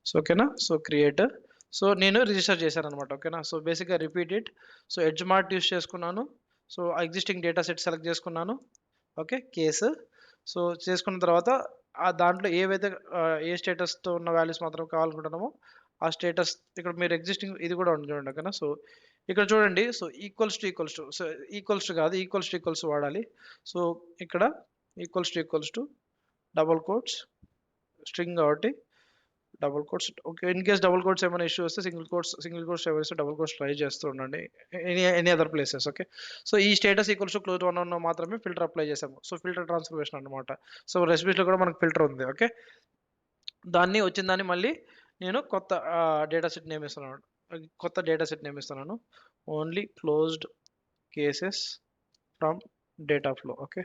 So ఓకేనా. So create. So నేను register చేశాను అనమాట. ఓకేనా. సో బేసిక్గా repeat it. So edge mart use చేసుకున్నాను. So existing data set select చేసుకున్నాను. Okay case. సో చేసుకున్న తర్వాత ఆ దాంట్లో ఏవైతే ఏ స్టేటస్తో ఉన్న వాల్యూస్ మాత్రం కావాలనుకుంటున్నామో ఆ స్టేటస్ ఇక్కడ మీరు ఎగ్జిస్టింగ్ ఇది కూడా ఉంది చూడండి. ఓకేనా. సో ఇక్కడ చూడండి. So equals to so equals to కాదు, ఈక్వల్స్ వాడాలి. సో ఇక్కడ equals to double quotes string కాబట్టి double quotes. Okay. In case double quotes ఏమైనా ఇష్యూ వస్తే సింగిల్ కోట్స్ ఎవరిస్తే డబుల్ కోట్స్ ట్రై చేస్తూ ఉండండి any other places. Okay. So ఈ status equals to close one ఉన్న మాత్రమే ఫిల్టర్ అప్లై చేసాము. సో ఫిల్టర్ ట్రాన్స్ఫర్మేషన్ అనమాట. సో రెసిపీస్లో కూడా మనకు ఫిల్టర్ ఉంది. ఓకే. దాన్ని వచ్చిన దాన్ని మళ్ళీ నేను కొత్త డేటా సెట్ నేమ్ ఇస్తున్నాను. కొత్త డేటా సెట్ నేమ్ ఇస్తున్నాను. Only closed cases from data flow. Okay.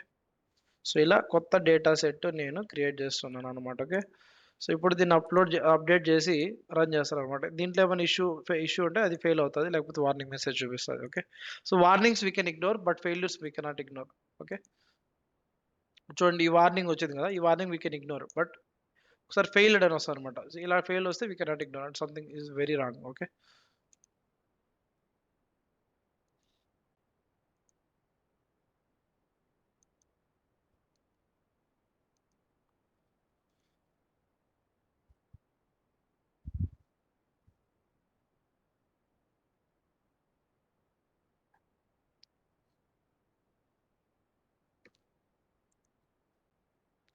So ఇలా కొత్త డేటా సెట్ నేను క్రియేట్ చేస్తున్నాను అనమాట. ఓకే. సో ఇప్పుడు దీన్ని అప్డేట్ చేసి రన్ చేస్తారు అనమాట. దీంట్లో ఏమైనా ఇష్యూ ఉంటే అది ఫెయిల్ అవుతుంది, లేకపోతే వార్నింగ్ మెసేజ్ చూపిస్తుంది. Okay. So warnings we can ignore, but failures we cannot ignore. Okay. చూడండి ఈ వార్నింగ్ వచ్చింది కదా, ఈ warning we can ignore, but ఒకసారి ఫెయిల్డ్ అని వస్తుంది అనమాట. ఇలా ఫెయిల్ వస్తే we cannot ignore and something is very wrong. Okay.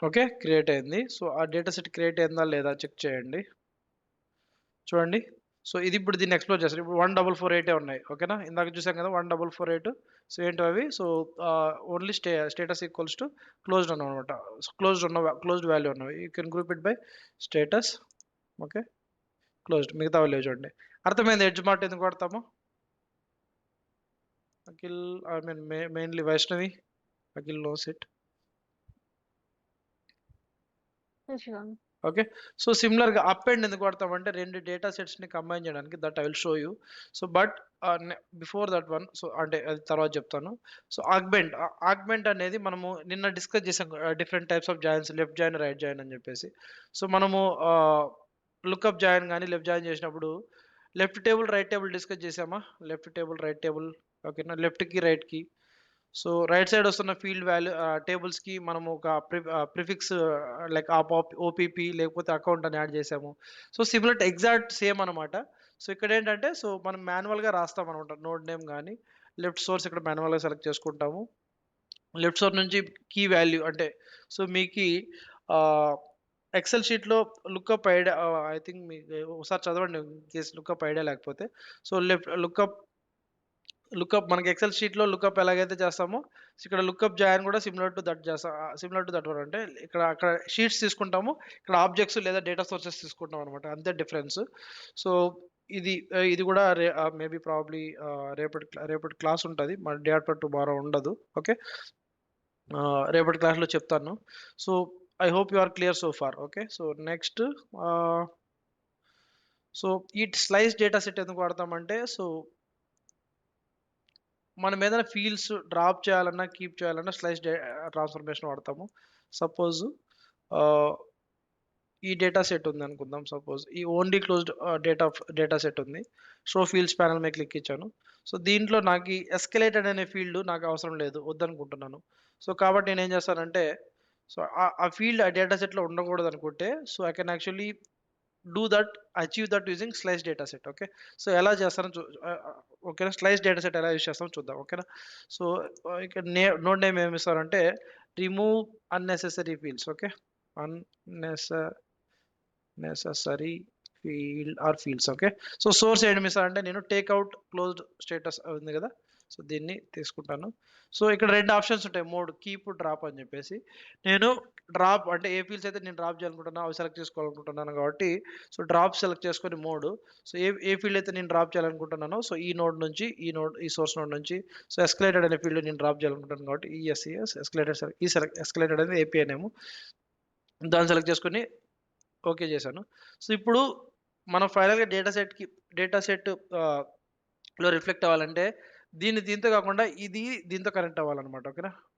Okay create అయింది. సో ఆ డేటా సెట్ క్రియేట్ అయిందా లేదా చెక్ చేయండి. చూడండి. సో ఇది ఇప్పుడు దీన్ని ఎక్స్ప్లోర్ చేస్తారు. ఇప్పుడు 1448 ఉన్నాయి. ఓకేనా. ఇందాక చూసాం కదా 1448. సో ఏంటో అవి. So only status equals to closed అనమాట. క్లోజ్డ్ వాల్యూ ఉన్నవి. You can group it by status. Okay. Closed. మిగతా వాల్యూ చూడండి. అర్థమైంది ఎడ్జ్ మార్ట్ ఎందుకు వాడతాము. Akhil I mean mainly Vaishnavi. Akhil knows it. Okay. So సిమిలర్గా అప్ అండ్ ఎందుకు వాడతామంటే రెండు డేటా సెట్స్ని కంబైన్ చేయడానికి. That I will show you. So but before that one, so అంటే అది తర్వాత చెప్తాను. సో ఆగ్మెంట్ అనేది మనము నిన్న డిస్కస్ చేసాం. Different types of joins, left join, right join అని చెప్పేసి. సో మనము లుక్అప్ జాయిన్ కానీ లెఫ్ట్ జాయిన్ చేసినప్పుడు left table right table discuss చేసామా. Left table right table. ఓకేనా. లెఫ్ట్కి రైట్కి. సో రైట్ సైడ్ వస్తున్న ఫీల్డ్ వాల్యూ టేబుల్స్కి మనము ఒక ప్రిఫిక్స్ లైక్ ఓపీపీ లేకపోతే అకౌంట్ అని యాడ్ చేసాము. సో సిమిలర్ ఎగ్జాక్ట్ సేమ్ అనమాట. సో ఇక్కడ ఏంటంటే సో మనం మాన్యువల్గా రాస్తాం అనమాట. నోడ్ నేమ్ కానీ లెఫ్ట్ సోర్స్ ఇక్కడ మాన్యువల్గా సెలెక్ట్ చేసుకుంటాము. లెఫ్ట్ సోర్స్ నుంచి కీ వాల్యూ అంటే సో మీకు ఎక్సెల్ షీట్లో లుక్అప్ ఐడియా ఐ థింక్ మీకు ఒకసారి చదవండి కేసు లుక్అప్ ఐడియా లేకపోతే. సో లుక్అప్ మనకి ఎక్సెల్ షీట్లో లుక్అప్ ఎలాగైతే చేస్తామో ఇక్కడ లుక్అప్ జాయిన్ కూడా సిమిలర్ టు దట్ వన్. అంటే అక్కడ షీట్స్ తీసుకుంటాము, ఇక్కడ ఆబ్జెక్ట్స్ లేదా డేటా సోర్సెస్ తీసుకుంటాం అనమాట. అంతే డిఫరెన్స్. సో ఇది కూడా మేబీ ప్రాబ్లీ రేపటి క్లాస్ ఉంటుంది, మన డే ఆఫ్టర్ టుమారో ఉండదు. ఓకే. రేపటి క్లాస్లో చెప్తాను. So I hope you are clear so far. Okay. So next so ఈ స్లైస్ డేటా సెట్ ఎందుకు వాడతామంటే సో మనం ఏదైనా ఫీల్డ్స్ డ్రాప్ చేయాలన్నా కీప్ చేయాలన్నా స్లైస్ ట్రాన్స్ఫర్మేషన్ వాడతాము. సపోజ్ ఈ డేటా సెట్ ఉంది అనుకుందాం. సపోజ్ ఈ ఓన్లీ క్లోజ్డ్ డేటా సెట్ ఉంది. షో ఫీల్డ్స్ ప్యానల్ మీద క్లిక్ ఇచ్చాను. సో దీంట్లో నాకు ఈ ఎస్కలేటెడ్ అనే ఫీల్డ్ నాకు అవసరం లేదు, వద్దనుకుంటున్నాను. సో కాబట్టి నేను ఏం చేస్తానంటే సో ఆ ఫీల్డ్ ఆ డేటా సెట్లో ఉండకూడదు అనుకుంటే so I can actually achieve that using slice data set. Okay. So ఎలా చేస్తారో ఓకేనా. స్లైస్ డేటా సెట్ ఎలా యూజ్ చేస్తామో చూద్దాం. ఓకేనా. సో ఇక్కడ నోడ్ నేమ్ ఏమి ఇస్తారంటే remove unnecessary fields. Okay. Unnecessary fields. Okay. So source ఏమి ఇస్తారంటే నేను టేక్అవుట్ క్లోజ్డ్ స్టేటస్ ఉంది కదా, సో దీన్ని తీసుకుంటాను. సో ఇక్కడ రెండు ఆప్షన్స్ ఉంటాయి, మోడ్ కీప్ డ్రాప్ అని చెప్పేసి. నేను డ్రాప్ అంటే ఏ ఫీల్డ్స్ అయితే నేను డ్రాప్ చేయాలనుకుంటున్నా అవి సెలెక్ట్ చేసుకోవాలనుకుంటున్నాను కాబట్టి సో డ్రాప్ సెలెక్ట్ చేసుకొని మోడ్. సో ఏ ఫీల్డ్ అయితే నేను డ్రాప్ చేయాలనుకుంటున్నానో సో ఈ నోడ్ నుంచి ఈ సోర్స్ నోడ్ నుంచి సో ఎస్కలేటెడ్ అనే ఫీల్డ్ నేను డ్రాప్ చేయాలనుకుంటున్నాను కాబట్టి ఎస్కలేటెడ్ అనేది ఏపీఐ నేమ్, దాన్ని సెలెక్ట్ చేసుకొని ఓకే చేశాను. సో ఇప్పుడు మనం ఫైనల్గా డేటా సెట్ లో రిఫ్లెక్ట్ అవ్వాలంటే దీంతో కాకుండా ఇది దీంతో కనెక్ట్ అవ్వాలన్నమాట.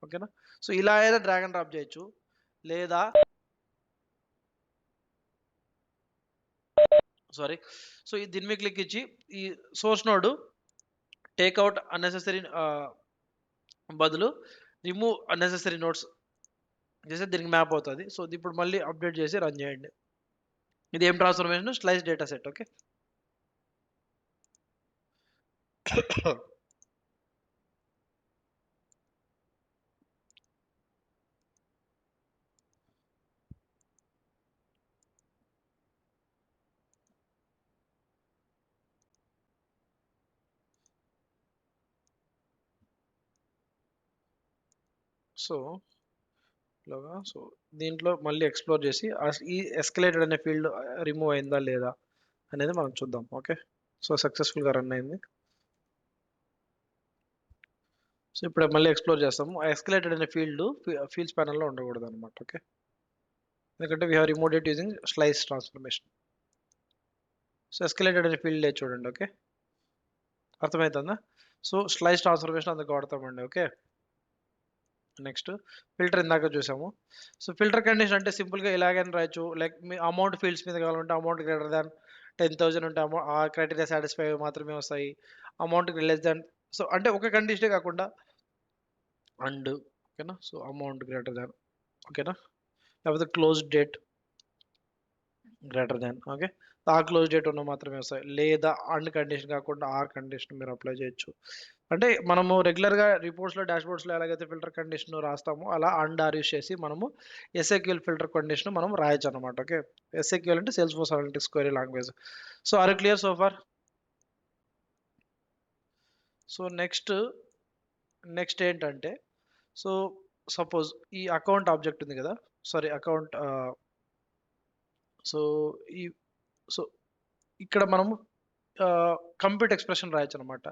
ఓకేనా. సో ఇలా అయినా డ్రాగ్ అండ్ డ్రాప్ చేయొచ్చు, లేదా సారీ. సో దీని మీద క్లిక్ ఇచ్చి ఈ సోర్స్ నోడ్ టేక్అవుట్ అన్నెసెసరీ బదులు రిమూవ్ అన్నెసెసరీ నోట్స్ చేస్తే దీనికి మ్యాప్ అవుతుంది. సో ఇప్పుడు మళ్ళీ అప్డేట్ చేసి రన్ చేయండి. ఇది ఏం transformation? Slice data set. Okay. So ఇలాగా సో దీంట్లో మళ్ళీ ఎక్స్ప్లోర్ చేసి ఈ ఎస్కలేటెడ్ అనే ఫీల్డ్ రిమూవ్ అయిందా లేదా అనేది మనం చూద్దాం. ఓకే. సో సక్సెస్ఫుల్గా రన్ అయింది. సో ఇప్పుడు మళ్ళీ ఎక్స్ప్లోర్ చేస్తాము. ఆ ఎస్కలేటెడ్ అనే ఫీల్డ్స్ ప్యానల్లో ఉండకూడదు అనమాట. ఓకే. ఎందుకంటే we have removed it using slice transformation. So escalated అనే ఫీల్డ్ లేదు చూడండి. ఓకే. అర్థమవుతుందా? సో స్లైస్ ట్రాన్స్ఫర్మేషన్ అందుకు వాడతామండి. ఓకే. నెక్స్ట్ ఫిల్టర్ ఇందాక చూసాము. సో ఫిల్టర్ కండిషన్ అంటే సింపుల్గా ఇలాగని రాయొచ్చు. లైక్ మీ అమౌంట్ ఫీల్డ్స్ మీద కావాలంటే అమౌంట్ గ్రేటర్ దాన్ 10,000 ఉంటే ఆ క్రైటీరియా సాటిస్ఫై మాత్రమే వస్తాయి. అమౌంట్ లెస్ దాన్ సో అంటే ఒక కండిషనే కాకుండా అండ్ ఓకేనా. సో అమౌంట్ గ్రేటర్ దాన్ ఓకేనా. లేకపోతే close date greater than okay. ఆ క్లోజ్ డేట్ ఉన్న మాత్రమే వస్తాయి. లేదా అండ్ కండిషన్ కాకుండా ఆర్ కండిషన్ మీరు అప్లై చేయొచ్చు. అంటే మనము రెగ్యులర్గా రిపోర్ట్స్లో డాష్బోర్డ్స్లో ఎలాగైతే ఫిల్టర్ కండిషన్ రాస్తామో అలా అండ్ ఆర్ యూస్ చేసి మనము ఎస్ఏక్యూఎల్ ఫిల్టర్ కండిషన్ మనం రాయొచ్చు అనమాట. ఓకే. ఎస్ఏక్యూఎల్ అంటే Salesforce analytics query language. So are clear so far? So next ఏంటంటే సో సపోజ్ ఈ అకౌంట్ ఆబ్జెక్ట్ ఉంది కదా. సారీ అకౌంట్ సో ఈ సో ఇక్కడ మనము కంప్యూట్ ఎక్స్ప్రెషన్ రాయొచ్చు అనమాట.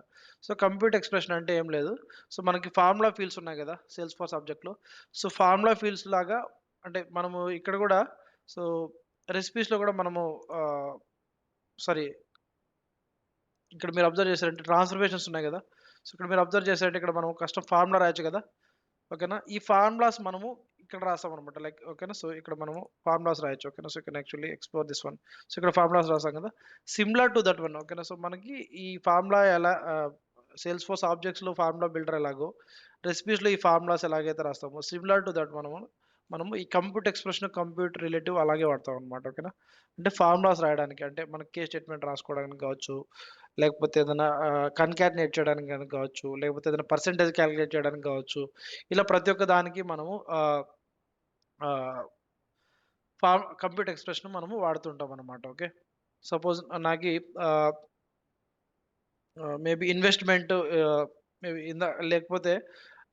సో కంప్యూట్ ఎక్స్ప్రెషన్ అంటే ఏం లేదు. సో మనకి ఫార్ములా ఫీల్డ్స్ ఉన్నాయి కదా సేల్స్ ఫోర్స్ ఆబ్జెక్ట్లో. సో ఫార్ములా ఫీల్డ్స్ లాగా అంటే మనము ఇక్కడ కూడా సో రెసిపీస్లో కూడా మనము సారీ ఇక్కడ మీరు అబ్జర్వ్ చేశారంటే ట్రాన్స్ఫర్మేషన్స్ ఉన్నాయి కదా. సో ఇక్కడ మీరు అబ్జర్వ్ చేశారంటే ఇక్కడ మనం కస్టమ్ ఫార్ములా రాయొచ్చు కదా. ఓకేనా. ఈ ఫార్ములాస్ మనము ఇక్కడ రాస్తాం అనమాట. లైక్ ఓకేనా. సో ఇక్కడ మనము ఫార్ములాస్ రాయొచ్చు. ఓకేనా. సో ఇక్కడ actually explore this one. So ఇక్కడ ఫార్ములాస్ రాస్తాం కదా సిమిలర్ టు దట్ వన్. ఓకేనా. సో మనకి ఈ ఫార్ములా ఎలా సేల్స్ ఫోర్స్ ఆబ్జెక్ట్స్లో ఫార్ములా బిల్డర్ ఎలాగో రెసిపీస్లో ఈ ఫార్ములాస్ ఎలాగైతే రాస్తామో సిమిలర్ టు దట్ మనము ఈ కంప్యూట్ ఎక్స్ప్రెషన్ కంప్యూట్ రిలేటివ్ అలాగే వాడతాం అనమాట. ఓకేనా. అంటే ఫార్ములాస్ రాయడానికి అంటే మనకి కేస్ స్టేట్మెంట్ రాసుకోవడానికి కావచ్చు, లేకపోతే ఏదైనా కన్కాటినేట్ చేయడానికి కనుక కావచ్చు, లేకపోతే ఏదైనా పర్సెంటేజ్ క్యాలిక్యులేట్ చేయడానికి కావచ్చు. ఇలా ప్రతి ఒక్క దానికి మనము కంప్యూటర్ ఎక్స్ప్రెషన్ మనము వాడుతుంటాం అనమాట. ఓకే. సపోజ్ నాకు మేబీ ఇన్వెస్ట్మెంట్ మేబీ లేకపోతే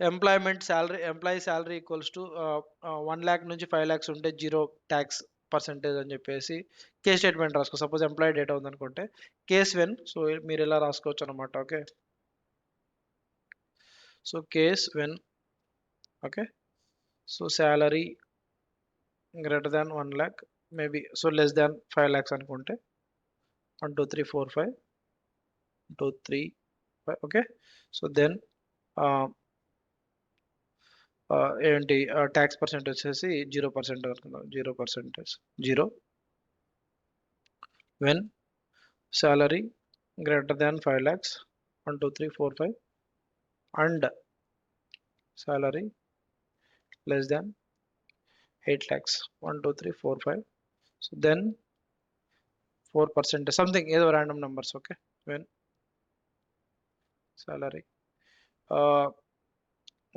ఎంప్లాయీ శాలరీ ఈక్వల్స్ టు 1,00,000 నుంచి 5,00,000 ఉంటే 0 ట్యాక్స్ పర్సెంటేజ్ అని చెప్పేసి కేస్ స్టేట్మెంట్ రాసుకో. సపోజ్ ఎంప్లాయీ డేటా ఉందనుకుంటే కేస్ వెన్ సో మీరు ఇలా రాసుకోవచ్చు అనమాట. Okay. So case when okay. So salary greater than 1,00,000 maybe so less than 5,00,000 అనుకుంటే 1 2 3 4 5 2 3 5 ఓకే. సో దెన్ ఏంటి ట్యాక్స్ పర్సెంటేజ్ వచ్చేసి 0% అనుకుందాం. 0% 0 when salary greater than 5,00,000 1 2 3 4 5 and salary less than 8 lakhs 1 2 3 4 5 so then 4% something ఏదో random numbers. okay. when salary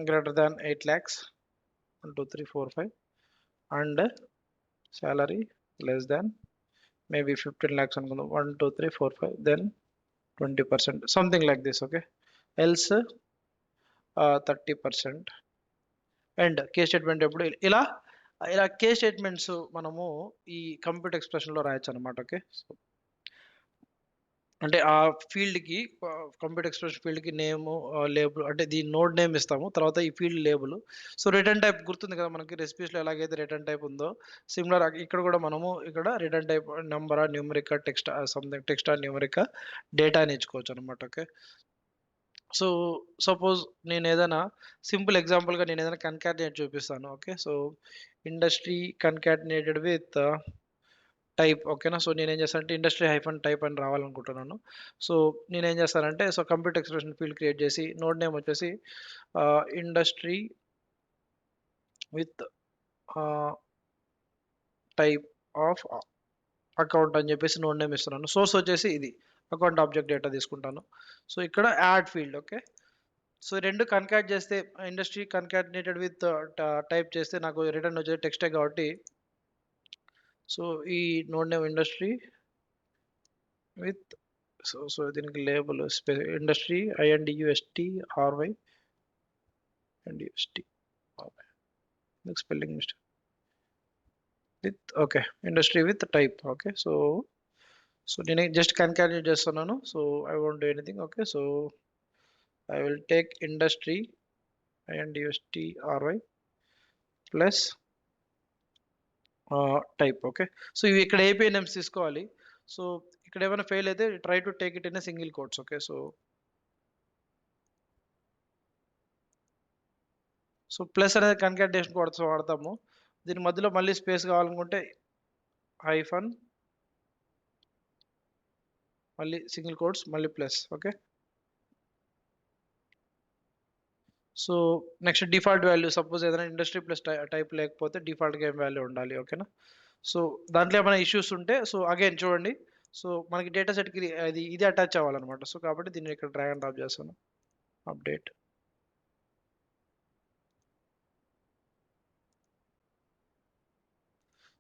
greater than 8 lakhs 1 2 3 4 5 and salary less than maybe 15 lakhs అనుకుందాం 1 2 3 4 5 then 20% something like this. okay. else 30% and case statement ఎప్పుడు ఇలా ఇలా case statements మనము ఈ computer ఎక్స్ప్రెషన్లో రాయొచ్చు అనమాట. Okay. So అంటే ఆ ఫీల్డ్కి కంప్యూటర్ ఎక్స్ప్రెషన్ ఫీల్డ్కి నేము లేబుల్ అంటే దీని నోడ్ నేమ్ ఇస్తాము. తర్వాత ఈ field label. So return type గుర్తుంది కదా మనకి రెసిపీస్లో ఎలాగైతే రిటర్న్ టైప్ ఉందో సిమిలర్ ఇక్కడ కూడా మనము ఇక్కడ రిటర్న్ టైప్ నెంబరా న్యూమరికా టెక్స్ట్ సంథింగ్ టెక్స్ట్ ఆర్ న్యూమరికా డేటా అని ఇచ్చుకోవచ్చు అనమాట. ఓకే. సో సపోజ్ నేను ఏదైనా సింపుల్ ఎగ్జాంపుల్గా నేను ఏదైనా కన్కాటినేట్ చూపిస్తాను. Okay. So industry concatenated with type ఓకేనా. సో నేనేం చేస్తానంటే ఇండస్ట్రీ హైఫన్ టైప్ అని రావాలనుకుంటున్నాను. సో నేనేం చేస్తానంటే so computer expression field create చేసి నోడ్ నేమ్ వచ్చేసి industry with type of account అని చెప్పేసి నోడ్ నేమ్ ఇస్తున్నాను. సోర్స్ వచ్చేసి ఇది అకౌంట్ ఆబ్జెక్ట్ డేటా తీసుకుంటాను. సో ఇక్కడ యాడ్ ఫీల్డ్ ఓకే. సో రెండు కన్కాట్ చేస్తే ఇండస్ట్రీ కన్కాటినేటెడ్ విత్ టైప్ చేస్తే నాకు రిటర్న్ వచ్చేది టెక్స్టే కాబట్టి సో ఈ node name industry with so దీనికి label industry I N D U S T R Y and U S T spelling mistake with okay industry with type okay. So నేను జస్ట్ కన్కాటినేట్ చేస్తున్నాను. So I want do anything okay. So I will take industry I N D U S T R Y plus type okay. So ఇవి ఇక్కడ API names తీసుకోవాలి. So ఇక్కడ ఏమైనా fail అయితే try to take it in single quotes okay. So plus అనేది concatenation వాడతాము. దీని మధ్యలో మళ్ళీ స్పేస్ కావాలనుకుంటే హైఫన్ మళ్ళీ సింగిల్ కోట్స్ మళ్ళీ plus okay. So next default value suppose ఏదైనా ఇండస్ట్రీ ప్లస్ టైప్ లేకపోతే డిఫాల్ట్గా ఏం వాల్యూ ఉండాలి ఓకేనా. సో దాంట్లో ఏమైనా ఇష్యూస్ ఉంటే సో అగైన్ చూడండి. సో మనకి డేటా సెట్కి ఇది అటాచ్ అవ్వాలన్నమాట. సో కాబట్టి దీన్ని ఇక్కడ డ్రాగ్ అండ్ డ్రాప్ చేస్తాను అప్డేట్.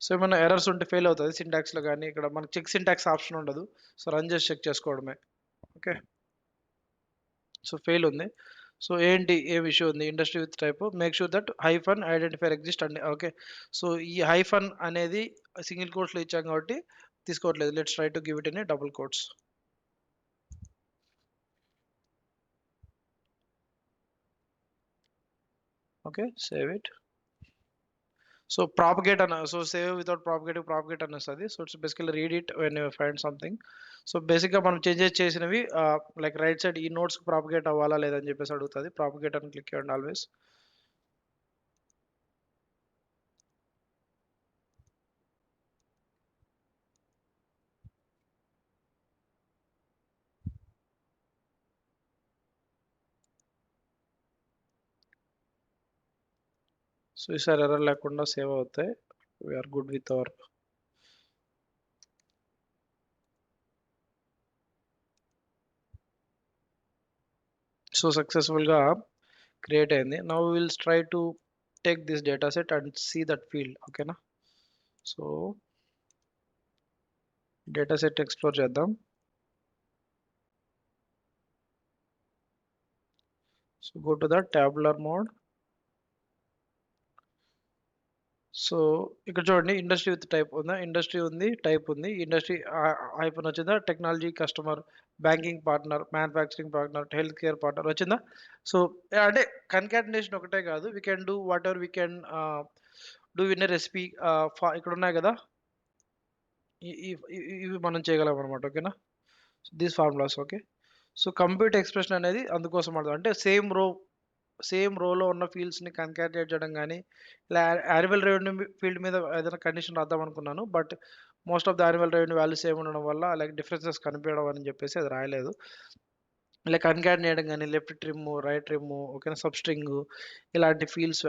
సో ఏమైనా ఎర్రర్స్ ఉంటే ఫెయిల్ అవుతుంది సింటాక్స్లో కానీ ఇక్కడ మనకి చెక్ సింటాక్స్ ఆప్షన్ ఉండదు. సో రన్ చేసి చెక్ చేసుకోవడమే ఓకే. సో ఫెయిల్ ఉంది. సో ఏంటి ఏం ఇష్యూ ఉంది industry with type make sure that hyphen identifier exist అండి ఓకే. సో ఈ హైఫన్ అనేది సింగిల్ కోట్స్లో ఇచ్చాం కాబట్టి తీసుకోవట్లేదు. Let's try to give it in double quotes okay. Save it. So propagate అన్న సో సేవ్ వితౌట్ ప్రాపగేట్ అని వస్తుంది. So it's basically read it when you find something. So బేసిక్గా మనం చేంజెస్ చేసినవి లైక్ రైట్ సైడ్ ఈ నోట్స్కి propagate అవ్వాలా లేదని చెప్పేసి అడుగుతుంది. ప్రాపగేట్ అని క్లిక్ చేయండి ఆల్వేస్. సో ఈసారి ఎర్రర్ లేకుండా సేవ్ అవుతాయి. We are good with our so సక్సెస్ఫుల్గా క్రియేట్ అయింది. Now will try to take this data set and see that field ఓకేనా. సో డేటా సెట్ ఎక్స్ప్లోర్ చేద్దాం. So go to the tabular mode. So ఇక్కడ చూడండి industry with type ఉందా, industry ఉంది, type ఉంది. Industry iPhone వచ్చిందా, technology customer, banking partner, manufacturing partner, health care partner వచ్చిందా. So అంటే కన్కాటినేషన్ ఒకటే కాదు, we can do what ever we can do in a recipe. ఇక్కడ ఉన్నాయి కదా ఇవి మనం చేయగలం అనమాట ఓకేనా. These formulas okay. So computer expression అనేది అందుకోసం అంటే సేమ్ రోలో ఉన్న ఫీల్డ్స్ని కన్కాటినేట్ చేయడం కానీ ఇలా యాన్యువల్ రెవెన్యూ ఫీల్డ్ మీద ఏదైనా కండిషన్ రాద్దాం అనుకున్నాను. But most of the annual revenue values ఏమి ఉండడం వల్ల లైక్ డిఫరెన్సెస్ కనిపించడం అని చెప్పేసి అది రాయలేదు. ఇలా కన్కాటినేట్ చేయడం కానీ లెఫ్ట్ ట్రిమ్ రైట్ ట్రిమ్ ఓకేనా సబ్స్ట్రింగ్ ఇలాంటి ఫీల్డ్స్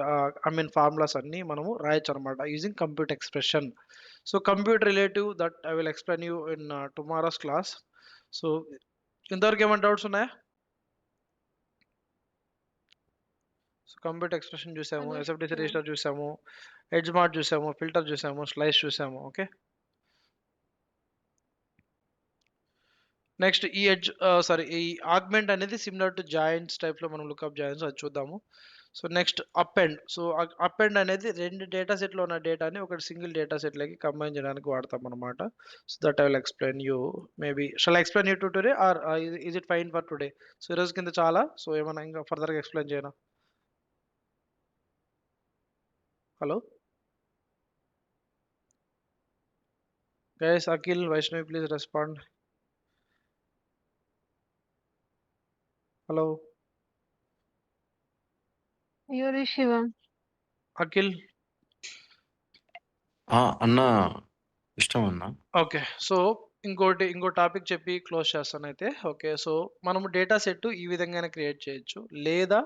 ఫార్ములాస్ అన్నీ మనము రాయొచ్చు అనమాట using computer expression. So computer relative that I will explain you in tomorrow's class. So ఇంతవరకు ఏమైనా డౌట్స్ ఉన్నాయా. సో కంప్యూటర్ ఎక్స్ప్రెషన్ చూసాము, ఎస్ఎఫ్డిసి రిజిస్టర్ చూసాము, ఎడ్జ్ మార్ట్ చూసాము, ఫిల్టర్ చూసాము, స్లైస్ చూసాము ఓకే. నెక్స్ట్ ఈ ఈ ఆగ్మెంట్ అనేది సిమిలర్ టు జాయింట్స్ టైప్లో మనం లుక్అప్ జాయింట్స్ అది చూద్దాము. So next up end. So up end అనేది రెండు డేటా సెట్లో ఉన్న డేటాని ఒకటి సింగిల్ డేటా సెట్లోకి కంబైన్ చేయడానికి వాడతాం అనమాట. So that I will explain you maybe shall explain you to today or is it fine for today. So ఈరోజు కింద చాలా. సో ఏమైనా ఇంకా ఫర్దర్గా ఎక్స్ప్లెయిన్ చేయనా. Hello guys, Akhil, Vaishnavi please respond. Hello ఎవరు శివ? అఖిల్. అన్న ఇష్టం అన్నా. ఓకే. సో, ఇంకో టాపిక్ చెప్పి క్లోజ్ చేస్తానయితే. ఓకే. సో, మనము డేటా సెట్ ఈ విధంగానే క్రియేట్ చేయొచ్చు. లేదా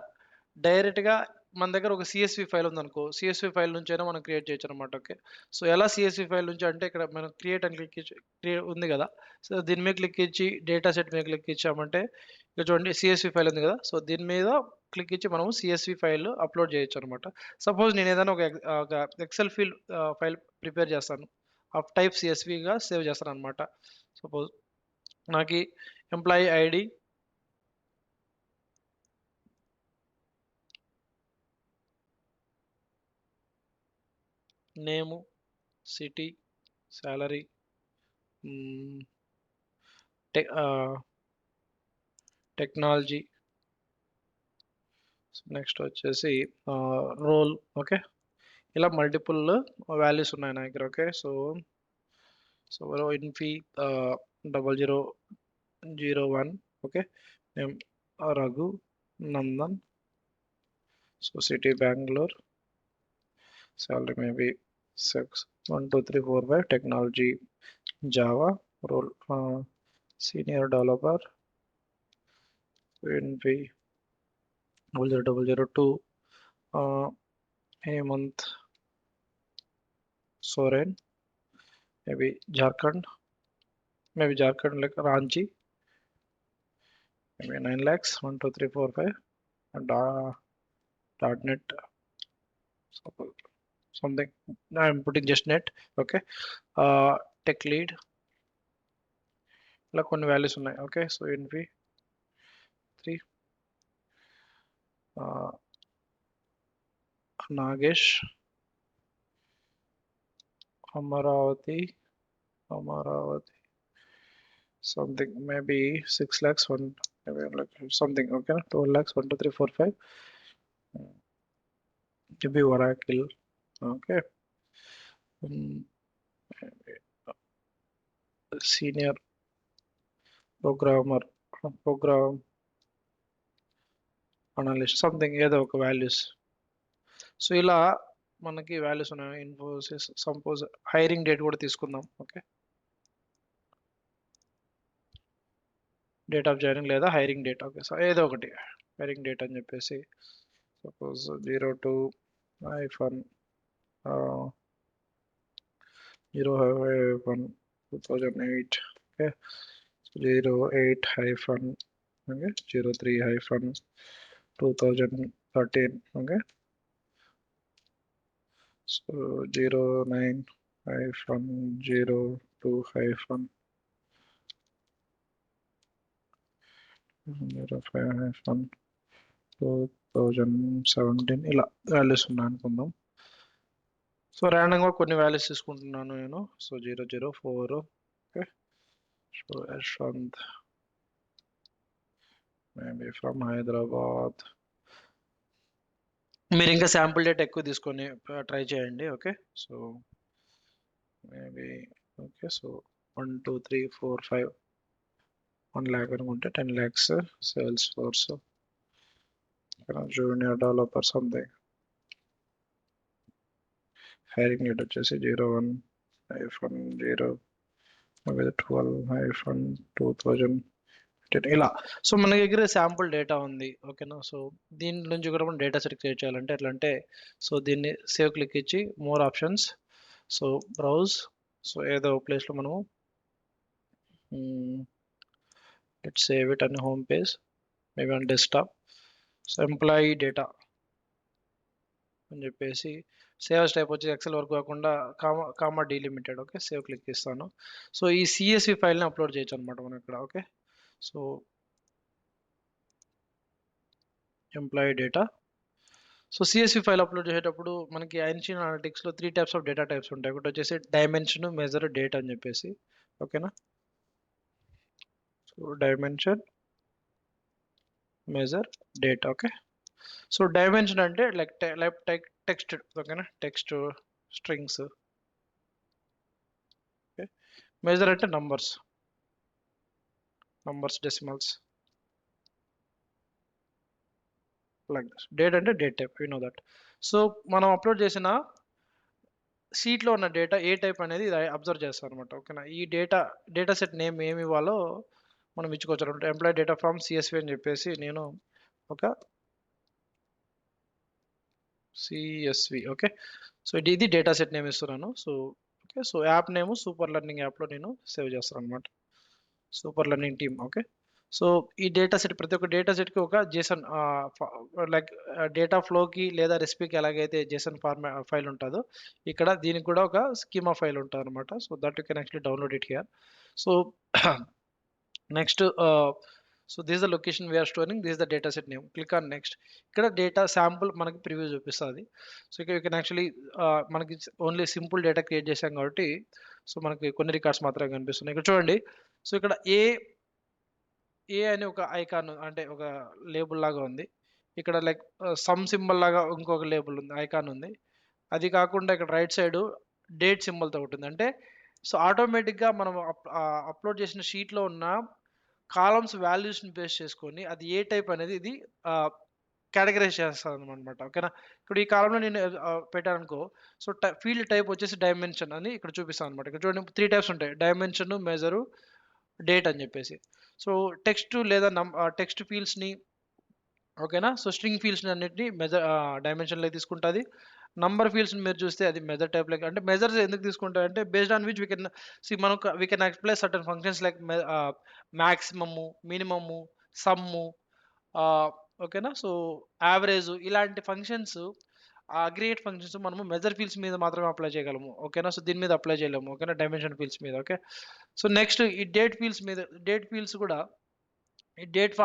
డైరెక్ట్‌గా మన దగ్గర ఒక సీఎస్‌వి ఫైల్ ఉందనుకో, సీఎస్‌వి ఫైల్ నుంచైనా మనం క్రియేట్ చేయొచ్చనమాట. ఓకే. సో, ఎలా సీఎస్‌వి ఫైల్ నుంచి అంటే ఇక్కడ మనం క్రియేట్ అని క్లిక్ ఇచ్చి ఉంది గదా! సో, దీని మీద క్లిక్ ఇచ్చి డేటా సెట్ మీద క్లిక్ ఇచ్చామంటే ఇక్కడ చూడండి సీఎస్‌వి ఫైల్ ఉంది గదా! సో, దీని మీద క్లిక్ ఇచ్చి మనము సీఎస్‌వి ఫైల్ అప్‌లోడ్ చేయొచ్చనమాట. సపోజ్ నేనేదైనా ఒక ఎక్సెల్ ఫైల్ ప్రిపేర్ చేస్తాను. ఆఫ్ టైప్ సీఎస్‌విగా సేవ్ చేస్తాననమాట. సపోజ్ నాకీ employee ID, name, city, salary, hmm, టె ఆహ్, టెక్నాలజీ, నెక్స్ట్ వచ్చేసి రోల్. ఓకే. ఇలా మల్టిపుల్ వాల్యూస్ ఉన్నాయి నా దగ్గర. Okay. So Infy 0001. Okay. Name Raghu, Nandan. So city Bengaluru, salary maybe 6, 1, 2, 3, 4, 5, technology Java, role senior developer, N P 00002, Hemant Soren, maybe Jharkhand, like Ranchi, maybe 9 lakhs, 1, 2, 3, 4, 5, and .NET, something. I'm putting just net. Okay. Tech lead, ఇలా కొన్ని values ఉన్నాయి. Okay. So ఎన్పి 3, Nagesh, Amaravati, something, maybe 6 lakhs, one, maybe like something. Okay. 12 lakhs, 1, 2, 3, 4, 5. Maybe Oracle. Okay. Senior programmer, program analyst something ఏదో ఒక values. So ఇలా మనకి values ఉన్నాయి. Infosys suppose hiring date కూడా తీసుకుందాం. ఓకే. డేట్ ఆఫ్ జాయినింగ్ లేదా హైరింగ్ డేట్. ఓకే. సో ఏదో ఒకటి హైరింగ్ డేట్ అని చెప్పేసి suppose 02-01-2008. Okay. 08-, okay, 03-2013. Okay. So 09-02-05-05-, ఇలా వాల్యూస్ ఉన్నాయి అనుకుందాం. సో ర్యాండమ్గా కొన్ని వాల్యూస్ తీసుకుంటున్నాను నేను. So 004. Okay. So Yashwant, maybe from Hyderabad. మీరు ఇంకా శాంపుల్ డేట్ ఎక్కువ తీసుకొని ట్రై చేయండి. Okay. So maybe okay. So 1, 2, 3, 4, 5, 1 lakh అనుకుంటే 10 lakhs sales force, junior developer something. Hiring date వచ్చేసి 01-0-12-2010 ఇలా. సో మన దగ్గర శాంపుల్ డేటా ఉంది. ఓకేనా. సో దీని నుంచి కూడా మనం డేటా సెట్ క్రియేట్ చేయాలంటే ఎట్లా అంటే, సో దీన్ని సేవ్ క్లిక్ ఇచ్చి more options, so browse, so ఏదో ప్లేస్లో మనము లెట్స్ సేవ్ ఇట్ అనే home page, maybe on desktop. So employee data అని చెప్పేసి సేవ్ టైప్ వచ్చి ఎక్సెల్ వరకు కాకుండా comma delimited. Okay. Save click ఇస్తాను. సో ఈ సిఎస్వి ఫైల్ని అప్లోడ్ చేయొచ్చు అనమాట మనం ఇక్కడ. Okay. So employee data. So CSV file upload చేసేటప్పుడు మనకి ఐన్షియన్ అనలిటిక్స్లో 3 టైప్స్ ఆఫ్ డేటా టైప్స్ ఉంటాయి. ఒకటి వచ్చేసి డైమెన్షన్, మెజర్, డేట్ అని చెప్పేసి. ఓకేనా. So dimension, measure, date. Okay. So dimension అంటే లైక్ టెక్స్ట్. ఓకేనా. Text strings. ఓకే. మెజర్ అంటే numbers, decimals, like this. Date అంటే date type, you know that. So మనం అప్లోడ్ చేసిన షీట్‌లో ఉన్న డేటా ఏ టైప్ అనేది ఇది అబ్జర్వ్ చేస్తదనమాట. ఓకేనా. ఈ డేటా సెట్ నేమ్ ఏమి ఇవ్వాలో మనం ఇచ్చుకోవచ్చనమాట. ఎంప్లాయీ డేటా ఫ్రమ్ సీఎస్‌వి అని చెప్పేసి నేను ఒక సీఎస్‌వి ఓకే. సో, ఇది డేటా సెట్ నేమ్ ఇస్తున్నాను. So, okay. So, app name super learning యాప్‌లో నేను సేవ్ చేస్తాననమాట. Super learning team okay. So, ఈ డేటా సెట్ ప్రతి ఒక్క డేటా సెట్‌కి ఒక జేసన్ లైక్ డేటా ఫ్లోకి లేదా రెసిపీకి ఎలాగైతే జేసన్ ఫైల్ ఉంటదో, ఇక్కడ దీనికి కూడా ఒక స్కీమా ఫైల్ ఉంటదనమాట. So, that you can actually download it here. So, next this is the location we are storing. This is the data set name. Click on next. ఇక్కడ data sample మనకి preview చూపిస్తది. So, ఇక్కడ you can actually మనకి only simple data create చేసాం కాబట్టి, so, మనకి కొన్ని records మాత్రమే కనిపిస్తున్నాయి. ఇక్కడ చూడండి. సో, ఇక్కడ ఏ అని ఒక ఐకాన్ అంటే ఒక లేబుల్ లాగా ఉంది. ఇక్కడ లైక్ సమ్ సింబల్ లాగా ఇంకొక లేబుల్ ఉంది. ఐకాన్ ఉంది. అది కాకుండా ఇక్కడ రైట్ సైడ్ డేట్ సింబల్‌తో ఒకటుంది. అంటే సో, ఆటోమేటిక్‌గా మనం అప్‌లోడ్ చేసిన షీట్‌లో ఉన్న కాలమ్స్ వాల్యూస్‌ని బేస్ చేసుకొని అది ఏ టైప్ అనేది ఇది ఆహ్, కేటగరైజ్ చేస్తదనమాట. ఓకేనా. ఇప్పుడు ఈ కాలమ్‌లో నేను పెట్టాననుకో, సో, ఫీల్డ్ టైప్ వచ్చేసి డైమెన్షన్ అని ఇక్కడ చూపిస్తామనమాట. ఇక్కడ చూడండి 3 టైప్స్ ఉంటాయి. డైమెన్షన్, మెజరు, డేట్ అని చెప్పేసి. సో, టెక్స్ట్ లేదా టెక్స్ట్ ఫీల్డ్స్‌ని ఓకేనా. సో, స్ట్రింగ్ ఫీల్డ్స్‌ని అన్నిటిని డైమెన్షన్‌లోకి తీసుకుంటది. నంబర్ ఫీల్డ్స్‌ని మీరు చూస్తే అది మెజర్ టైప్‌లోకి అంటే మెజర్స్ ఎందుకు తీసుకుంటారంటే based on which we can we can apply certain functions like maximum, minimum, sum ah, ఓకేనా. సో, యావరేజు ఇలాంటి ఫంక్షన్స్ అగ్రిగేట్ ఫంక్షన్స్ మనము మెజర్ ఫీల్డ్స్ మీద మాత్రమే అప్లై చేయగలము. ఓకేనా. సో, దీని మీద అప్లై చేయలేము. ఓకేనా. డైమెన్షన్ ఫీల్డ్స్ మీద ఓకే. సో, నెక్స్ట్ ఈ డేట్ ఫీల్డ్స్ కూడా ఈ డేట్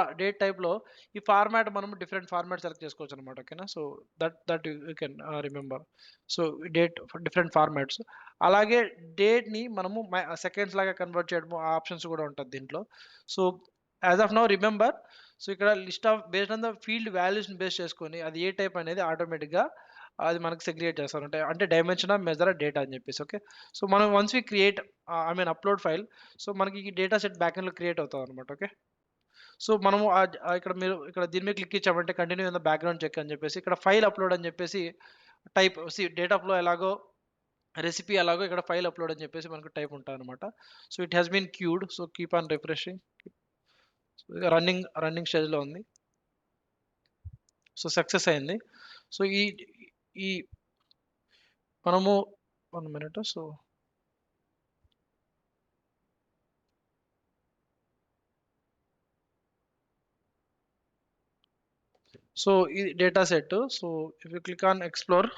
టైప్‌లో ఈ ఫార్మాట్ మనం డిఫరెంట్ ఫార్మాట్ సెలెక్ట్ చేసుకోవచ్చనమాట. ఓకేనా. So, that you can remember. So, date different formats. అలాగే డేట్‌ని మనము సెకండ్స్ లాగా కన్వర్ట్ చేయడము ఆ ఆప్షన్స్ కూడా ఉంటది దీంట్లో. So, as of now remember. So, ఇక్కడ list of based on the field వాల్యూస్‌ని బేస్ చేసుకొని అది ఏ టైప్ అనేది ఆటోమేటిక్‌గా అది మనకు సెగ్రిగేట్ చేస్తారంటే అంటే డైమెన్షనా, మెజరా, డేటా అని చెప్పేసి ఓకే. సో, మనం once we create upload file. So, మనకి ఈ డేటా సెట్ బ్యాకెండ్‌లో క్రియేట్ అవుతదనమాట. ఓకే. సో, మనము ఇక్కడ మీరు ఇక్కడ దీని మీద క్లిక్ ఇచ్చామంటే continue in the background check అని చెప్పేసి ఇక్కడ ఫైల్ అప్‌లోడ్ అని చెప్పేసి టైప్ డేటా ఫ్లో ఎలాగో రెసిపీ ఎలాగో ఇక్కడ ఫైల్ అప్‌లోడ్ అని చెప్పేసి మనకు టైప్ ఉంటదనమాట. So, it has been queued. So, keep on refreshing. Running స్టేజ్‌లో ఉంది. సో, సక్సెస్ అయింది. సో, ఈ ఈ మనము 1 మినిట్. సో, ఇది data set. So, if you click on explore.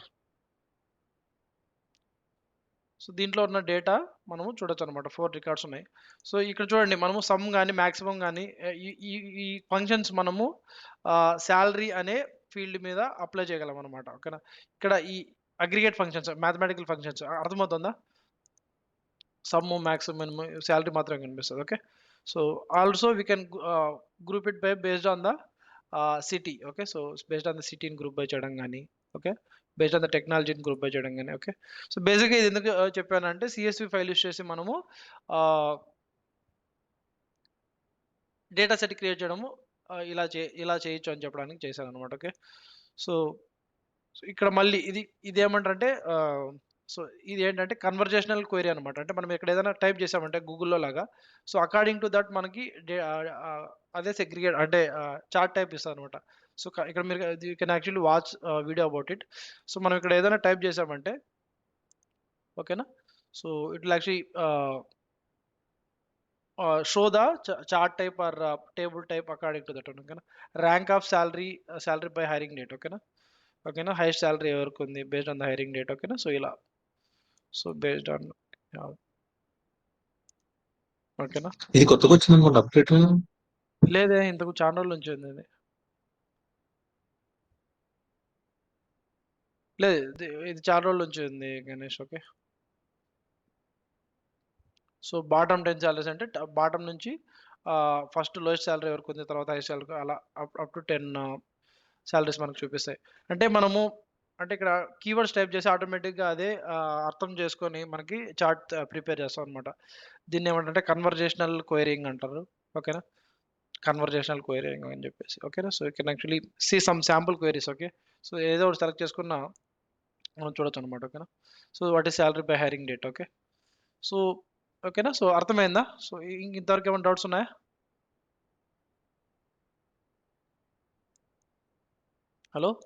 So, దీంట్లో ఉన్న డేటా మనము చూడొచ్చనమాట. 4 రికార్డ్స్ ఉన్నాయి. సో, ఇక్కడ చూడండి మనము సమ్ గాని, మాక్సిమం గాని ఈ ఈ ఈ ఫంక్షన్స్ మనము సాలరీ అనే ఫీల్డ్ మీద అప్లై చేయగలమనమాట. ఓకేనా. ఇక్కడ ఈ అగ్రిగేట్ ఫంక్షన్స్, మ్యాథమెటికల్ ఫంక్షన్స్ అర్థమవుతుందా? సమ్, మాక్సిమం, మినిమం, సాలరీ మాత్రమే కనిపిస్తది. Okay. So, also we can group it based on the city. Okay. So, based on the సిటీని గ్రూప్ బై చేయడం గాని, ఓకే. బేస్డ్ ఆన్ ద టెక్నాలజీని గ్రూప్ బై చేయడం గాని, okay. So, బేసిక్‌గా ఇది ఎందుకు చెప్పానంటే సీఎస్‌వి ఫైల్ యూజ్ చేసి మనము ఆహ్, డేటా సెట్ క్రియేట్ చేయడము ఇలా చేయొచ్చు అని చెప్పడానికి చేశాననమాట. ఓకే. సో, ఇక్కడ మళ్ళీ ఇదేమంటారంటే సో, ఇదేంటంటే కన్వర్జేషనల్ క్వెరీ అనమాట. అంటే మనం ఇక్కడ ఏదైనా టైప్ చేసామంటే గూగుల్‌లో లాగా, సో, అకార్డింగ్ టు దట్ మనకి అదే సెగ్రిగేట్ అంటే చార్ట్ టైప్ ఇస్తదనమాట. సో, ఇక్కడ మీరు you can actually watch video about it. So, మనం ఇక్కడ ఏదైనా టైప్ చేసామంటే ఓకేనా. So, it will actually show the chart type or table type according to that ఓకేనా. Rank of salary by hiring date ఓకేనా. ఓకేనా. హైయెస్ట్ సాలరీ ఎవరికుంది based on the hiring date ఓకేనా. సో, ఇలా. So, based on yeah! ఓకేనా. ఇది కొత్తగొచ్చిందనుకుంటా update. లేదే ఇంతకు చానా రోజుల నుంచి ఉంది ఇది. లేదు ఇది చాలా రోజుల నుంచి ఉంది Ganesh. Okay. So, bottom 10 salaries అంటే బాటమ్ నుంచి ఫస్ట్ లోయెస్ట్ సాలరీ వరకుంది. తర్వాత హైయెస్ట్ సాలరీ అలా అప్ టు 10 సాలరీస్ మనకు చూపిస్తాయి. అంటే మనము అంటే ఇక్కడ కీవర్డ్స్ టైప్ చేసి ఆటోమేటిక్‌గా అదే అర్థం చేసుకొని మనకి చార్ట్ ప్రిపేర్ చేస్తామనమాట. దీన్నేమంటారంటే కన్వర్జేషనల్ క్వెరీయింగ్ అంటారు. ఓకేనా. కన్వర్జేషనల్ క్వెరీయింగ్ అని చెప్పేసి. ఓకేనా. So, you can actually see some sample queries okay. So, ఏదో ఒకటి సెలెక్ట్ చేసుకున్న మనం చూడొచ్చనమాట. ఓకేనా. So what is salary by hiring date. Okay. So ఓకేనా. సో అర్థమైందా. సో ఇంతవరకు ఏమైనా డౌట్స్ ఉన్నాయా? హలో.